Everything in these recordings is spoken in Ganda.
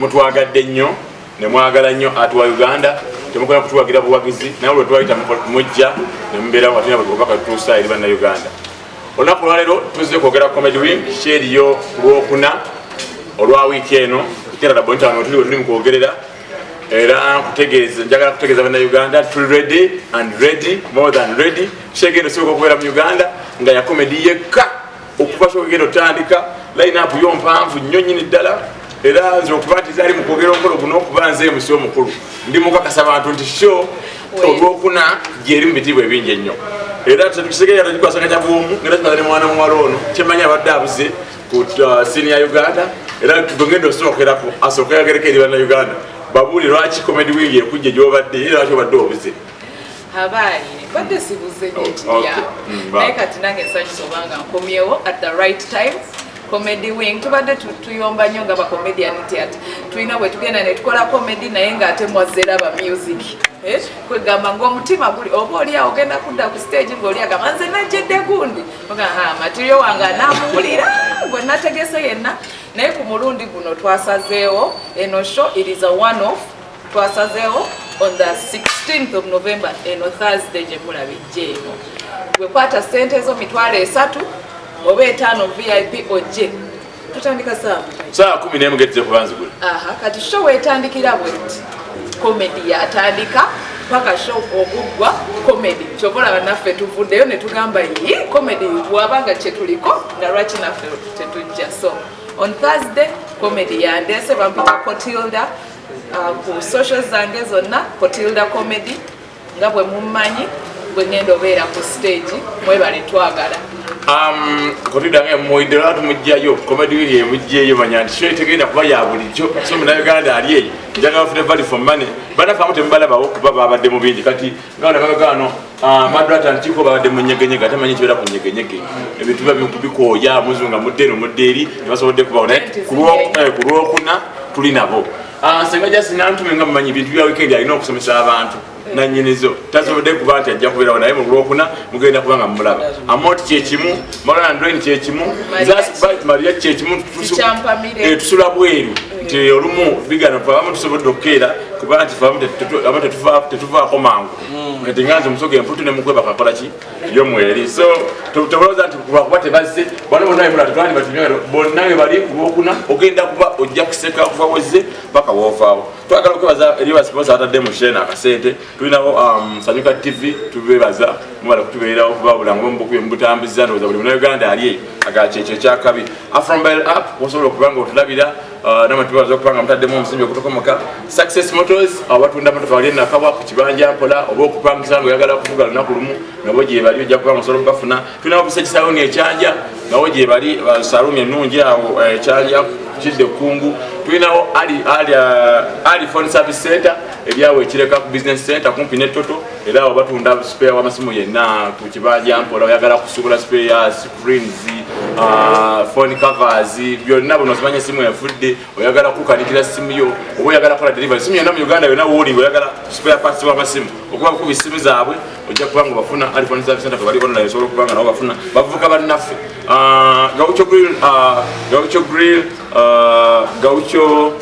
Mutwagadde nnyo ne mwagala nnyo atuwa Uganda temukola kutuwagira buwagizi naye olwo twayita mujja ne mubeera nga tulina Kabaka tutuusa eri banna Uganda. Olunaku lwaleero tuzze kwogera ku Comedy Week kyeriyo ku Lwokuna olwa wiiki eno Kerala Bonitano tuli mu kwogerera era nkutegeeza njagala kutegeeza banna Uganda tuli ready and ready more than ready kyegendo soka okubeera mu Uganda nga ya comedy yekka okuva kyogenda otandika line up yo mpanvu nnyo nnyini ddala era nze okuba nti zali mu kwogera omukolo guno okuba nze emusi omukulu ndi mukakasa abantu nti sho Olwokuna gyeri mu bitiibwa ebingi ennyo era tetukisegeera tugikwasaganya bwomu ngera tumaze ne mwana muwala ono kyemanya abadde abuze ku senior Uganda era tugenda osookerako asooka yagereko eri banna Uganda babuuli lwaki Comedy Week ekujja gy'obadde era lwaki obadde obuze. Habayi badde sibuze n'ekirya naye kati nange nsanyusa obanga nkomyewo at the right time. Comedy Week tubadde tuyomba nnyo nga bakomedian nti ati tulina bwe tugenda ne tukola comedy naye ng'ate mwazzera ba music kwegamba ng'omutima guli oba oli awo ogenda kudda ku stage ng'oli agamba nze najjedde gundi matirio wange anaamuwulira gwe nategese yenna naye ku mulundi guno twasazeewo eno show it is a one-off twasazeewo on the 16th of November eno Thursday gye mulabijja eno gwe kwata ssente ezo $3,000 oba 5 VIP ojje tutandika saa 10 mugeze kubanzigula kati show etandikira bweti comedy yatandika paka show ogugwa comedy kyobola banaffe tuvuddeyo ne tugamba yi comedy bwabanga kyetuliko nga lwaki naffe tetujja so on Thursday comedy yandese bampita Kotilda ku social zange zonna Kotilda comedy nga bwe mummanyi bwe ngenda obeera ku stage mwebale twagala Kotilda nge moidera tumujjayo Comedy Week emujjeyo manya nti sho tegenda kuba ya bulijjo so muna Uganda ali eyi njagala fune value for money bana famu tembalaba okuba babadde mu bingi kati ngana kagano madrata ntiko babadde mu nyegenyega tamanyi kibera ku nyegenyege ebintu bikooya muzunga muddeno mudderi basobodde kubaona ku Lwokuna tuli nabo senga just nantume nga mumanyi bintu bya weekend alina okusomesa abantu nanyinizo tasobodde kuba nti ajja kubeerawo naye mu Lwokuna mugenda kubanga mulaba amount kyekimu Malona Android kyekimu Maria kyekimu tusula bweru nti olumu bigana abamu tusobodde okukeera kuba nti abamu tetuvaako mangu kati nganze Omusoga emputu ne mukweba kakola ki yomweri so tobulooza nti kuba tebazze bano bonna bemulala tetwandi batinywero bonna we bali ku Lwokuna ogenda kuba ojja kuseka kuva wezze paka woofaawo twagala okwebaza eri basponsa batadde mu shena akasente tulinawo Sanyuka TV tubebaza mubala kutubeerawo kubabula mbutambuza ndowooza buli muna Uganda ali agakyekyo ekyakabi Afrombel app osobola okubanga otulabira namatubaza okubanga mutaddemu omusimbi okutokomoka Success Motors abatunda motoka wali nakabwa ku kibanja mpola oba okupangisa oyagala kuvuga lunaku lumu nabo gye bali ojja kubanga osobola okubafuna tulinawo ku Saluni ekyanja nabo gye bali Saluni ennungi awo ekyanja kidde kungu tulinawo ali phone service center ebyawo ekireka ku business center kumpi ne Toto era abo batunda spare w'amasimu yenna ku kibanja mpola oyagala kusubula spare screens phone covers byonna bono simanya esimu yafudde oyagala kukanikira simu yo oba oyagala kola delivery simu yonna mu Uganda yonna woli oyagala spare parts w'amasimu okuba ku bisimu zaabwe ojja kubanga bafuna ali phone service center bali online so okubanga nabo bafuna bavuka bannaffe Gaucho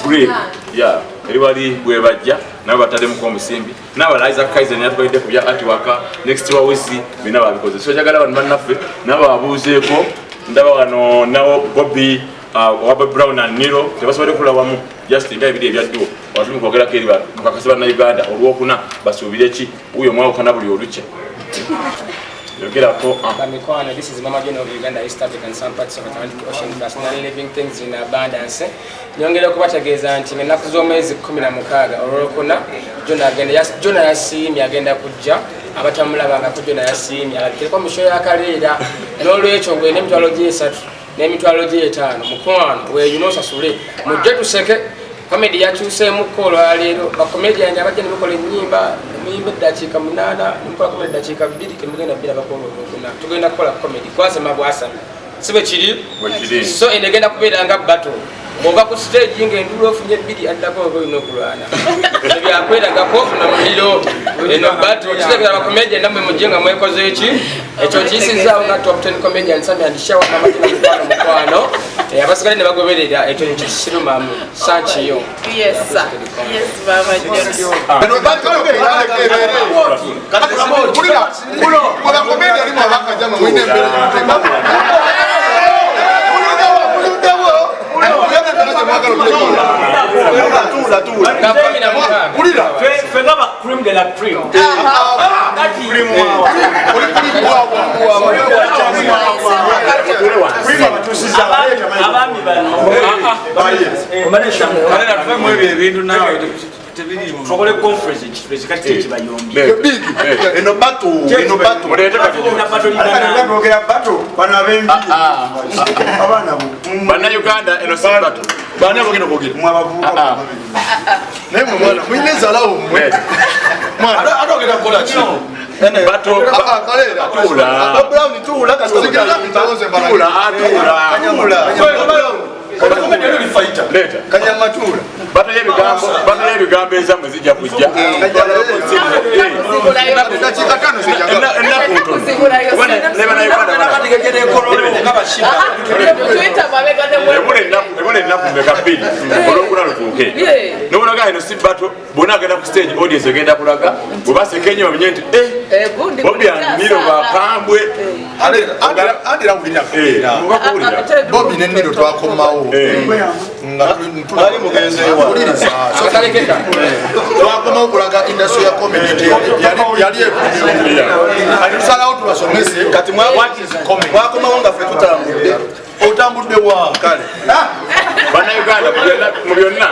Grill yeah eri wali bwe bajja nabo batadde mu omusimbi naba Isaac Kaizen yatwalidde ku bya artwork next wawisi bina babikoze so jagala abantu bannaffe nabo abuuzeeko ndaba wano nawo Bobby Wabba Brown and Nero tebasobodde kulawamu just nga ebiri ebyaddiwo watumi kwogerako eri mukakasi banna Uganda Olwokuna basuubire ki uyo mwawukana buli olukya This is Mama Jane of Uganda, East Africa and some parts of the Atlantic Ocean, plus living things in abundance. Nyongera kubategeeza nti ennaku z'omwezi 16 Olwokuna Jona yasiimye agenda kujja abatamulabangako Jona yasiimye alabikireko mu show ya Kaleela n'olwekyo gwe n'emitwalo gye 3 n'emitwalo gye 5 mukwano weeyuna osasule mujje tuseke comedy yakyuseemuko olwaleero bakomediani abajja ne bakola ennyimba eddakiika 8 nemukola comedy eddakiika 2 temugenda bbira bakola Olwokuna tugenda kukola comedy kwasema bwasama sibe kiri so endegenda kubeera nga battle bw'ova ku stage ng'enduula ofunye bbiri addako oba olina okulwana ebyo byakweragako ofuna muliro eno battle kitegera abakomedian nammwe mujje nga mwekoze eki ekyo kiyisizaawo nga top 10 comedian Sammy and Shawa n'amakina mukwano abasigale ne bagoberera ekyo nekisirumamu sankiyo Trouble conference, it's got to be eno battle. Bana Uganda eno si battle. Bana bogino bogino. Nemo mwana, mwineza lawo mwe. Mwana, adogera kola chi. Bato Kaleela tula. Brown tula kasigala mtaonze bana. Leta. Kanyamatula. Bato yebigambo ezammwe zijja kujja. Ebona ennaku mmeka bbiri olwokuna lutuuke nobonaga eno si bato bonna agenda ku stage audience egenda kulaga bwebasekenya bamenye nti bobyaniro bakambwe Bobi nenero twakomawo twakomawo okulaga industry ya comedy yali atusalawo tubasomese kati mwakomawo nga ffe tutambudde otambudde wa kale Bannayuganda mu byonna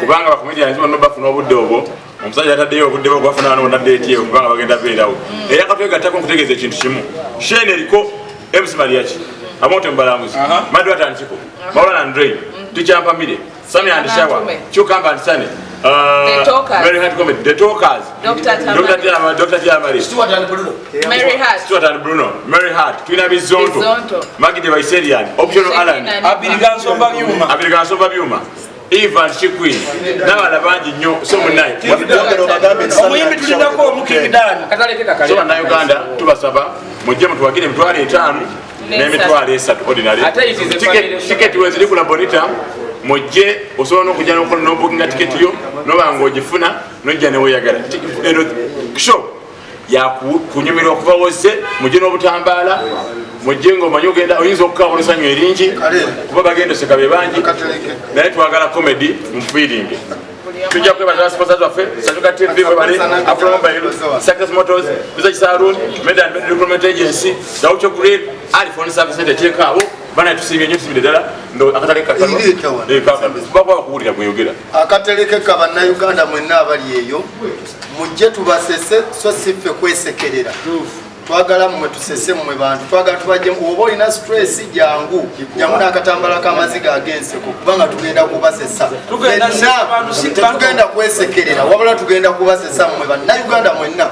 kubanga bakomedians bonna bafuna obudde obwo omusajja ataddeyo obudde bwo bwafuna nonaddeetyewo kubanga bagenda beerawo era katwegattako nkutegeeza ekintu kimu shene eriko MC Mariachi amonte mubalambuzi madu atandikiko Maulana Andre Tichampamire Sammy and Shawa Chukamba and Sane Mary Hart comedy The Talkers Dr. Tiamari Stuart and Bruno Mary Hart Twina Bizonto Maggie de Vaiserian Optional Alan Abirigansomba Byuma Ivan Chikwi n'abana bangi nnyo so munayi omuyimbi tulinako omukingidani so bannayuganda tubasaba mujje mutuwagire emitwalo 5 n'emitwalo 3 ordinary tiketi weziri kula bonita mujje osobola n'okujja n'obukinga tiketi yo nobanga ogifuna nojja neweeyagala eno show yakunyumirwa okuva wose mujje n'obutambaala mujje ng'omanyi ogenda oyinza okukaaba olusanyu eringi kuba bagendeseka be bangi naye twagala comedy mufiiringe tujja kwebaza sponsors waffe Satuka TV bali Afromobile Success Motors Business Saloon Medan Recruitment Agency Daucho Grade iPhone Service Center chekabo bana tusibye nyo tusibye dala ndo akataleka kano baba kuwulira kuyogera akateleke kabana Uganda mwenna abali eyo mujje tubasese so siffe kwesekerera twagala mmwe tusese mmwe bantu twagala tubajje oba olina stress jangu n'akatambala k'amaziga agenseko kubanga tugenda kubasesa tugenda kwesekerera wabula tugenda kubasesa mmwe bantu na Uganda mwenna